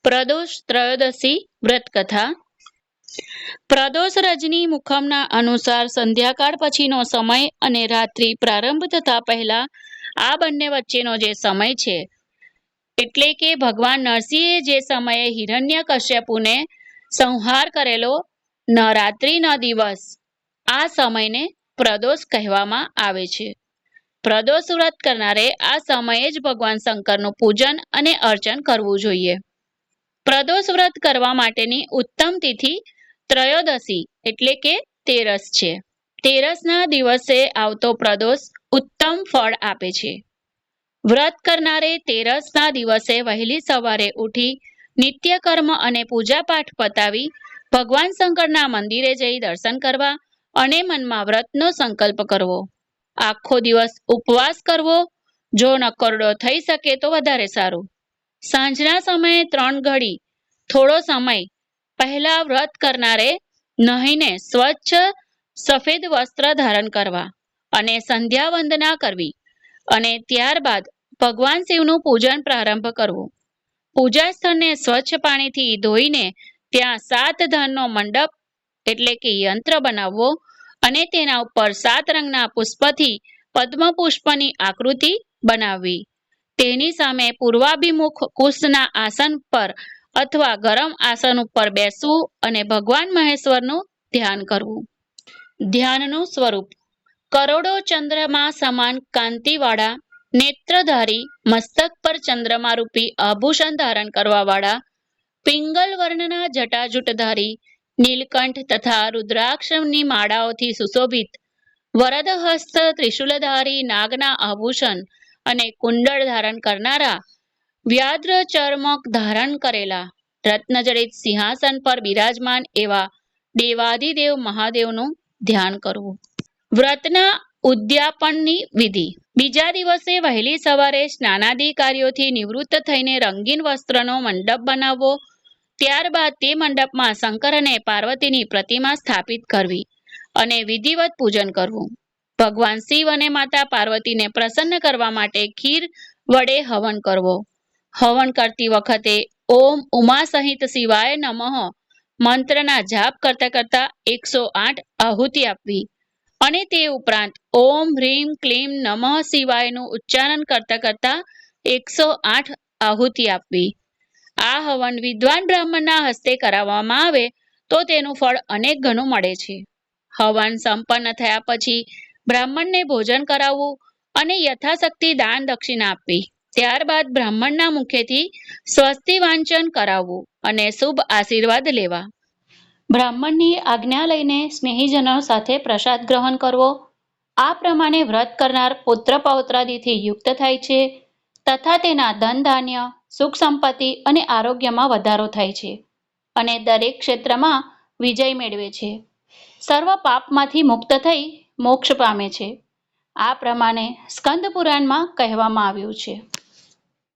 પ્રદોષ ત્રયોદશી વ્રત કથા। પ્રદોષ રજની મુખમના અનુસાર સંધ્યાકાળ પછીનો સમય અને રાત્રિ પ્રારંભ થતા પહેલા આ બંને વચ્ચેનો જે સમય છે, એટલે કે ભગવાન નરસિંહે જે સમયે હિરણ્યકશ્યપુને સંહાર કરેલો, ન રાત્રિ ન દિવસ, આ સમયને પ્રદોષ કહેવામાં આવે છે। પ્રદોષ વ્રત કરનારે આ સમયે જ ભગવાન શંકરનું પૂજન અને અર્ચન કરવું જોઈએ। પ્રદોષ વ્રત કરવા માટેની ઉત્તમ તિથિ ત્રયોદશી એટલે કે તેરસ છે। તેરસના દિવસે આવતો પ્રદોષ ઉત્તમ ફળ આપે છે। વ્રત કરનારે તેરસના દિવસે વહેલી સવારે ઉઠી નિત્યકર્મ અને પૂજાપાઠ પતાવી ભગવાન શંકરના મંદિરે જઈ દર્શન કરવા અને મનમાં વ્રતનો સંકલ્પ કરવો। આખો દિવસ ઉપવાસ કરવો, જો નકોરડો થઈ શકે તો વધારે સારું। સાંજના સમયે 3 ઘડી થોડો સમય પહેલા વ્રત કરનારે નહીને સ્વચ્છ સફેદ વસ્ત્ર ધારણ કરવા અને સંધ્યા વંદના કરવી અને ત્યારબાદ ભગવાન શિવનું પૂજન પ્રારંભ કરવું। પૂજા સ્થળને સ્વચ્છ પાણીથી ધોઈને ત્યાં 7 ધાનનો મંડપ એટલે કે યંત્ર બનાવવો અને તેના ઉપર 7 રંગના પુષ્પથી પદ્મ પુષ્પની આકૃતિ બનાવવી। તેની સામે પૂર્વાભિમુખ કુશના આસન પર અથવા ગરમ આસન ઉપર બેસવું અને ભગવાન મહેશ્વરનું ધ્યાન કરવું। ધ્યાનનું સ્વરૂપ: કરોડો ચંદ્રમા સમાન કાંતિવાળા નેત્રધારી, મસ્તક પર ચંદ્રમારૂપી આભૂષણ ધારણ કરવાવાળા, પિંગલ વર્ણના જટાજૂટધારી, નીલકંઠ તથા રુદ્રાક્ષની માળાઓથી સુશોભિત, વરદહસ્ત ત્રિશૂલધારી, નાગના આભૂષણ અને કુંડળ ધારણ કરનારા, વ્યાઘ્ર ચર્મક ધારણ કરેલા, રત્નજડિત સિંહાસન પર બિરાજમાન એવા દેવાધિદેવ મહાદેવનું ધ્યાન કરવું। વ્રતના ઉદ્યાપનની વિધિ: બીજા દિવસે વહેલી સવારે સ્નાનાદિ કાર્યોથી નિવૃત્ત થઈને રંગીન વસ્ત્રનો મંડપ બનાવવો। ત્યારબાદ તે મંડપમાં શંકર અને પાર્વતીની પ્રતિમા સ્થાપિત કરવી અને વિધિવત પૂજન કરવું। ભગવાન શિવ અને માતા પાર્વતીને પ્રસન્ન કરવા માટે ખીર વડે હવન કરવો। હવન કરતી વખતે ઓમ ઉમા સહિત શિવાય નમઃ મંત્રના જાપ કરતા કરતા 108 આહુતિ આપવી અને તે ઉપરાંત ઓમ હ્રીમ ક્લીમ નમઃ શિવાયનું ઉચ્ચારણ કરતા કરતા 108 આહુતિ આપવી। આ હવન વિદ્વાન બ્રાહ્મણના હસ્તે કરાવવામાં આવે તો તેનું ફળ અનેક ગણું મળે છે। હવન સંપન્ન થયા પછી બ્રાહ્મણને ભોજન કરાવવું અને યથાશક્તિ દાન દક્ષિણા આપવી। ત્યારબાદ બ્રાહ્મણના મુખેથી સ્વસ્તિ વાંચન કરાવવું અને શુભ આશીર્વાદ લેવા। બ્રાહ્મણની આજ્ઞા લઈને સ્નેહીજનો સાથે પ્રસાદ ગ્રહણ કરવો। આ પ્રમાણે વ્રત કરનાર પુત્ર પૌત્રાદિથી યુક્ત થાય છે તથા તેના ધન ધાન્ય, સુખ સંપત્તિ અને આરોગ્યમાં વધારો થાય છે અને દરેક ક્ષેત્રમાં વિજય મેળવે છે। સર્વ પાપમાંથી મુક્ત થઈ મોક્ષ પામે છે। આ પ્રમાણે સ્કંદ પુરાણમાં કહેવામાં આવ્યું છે।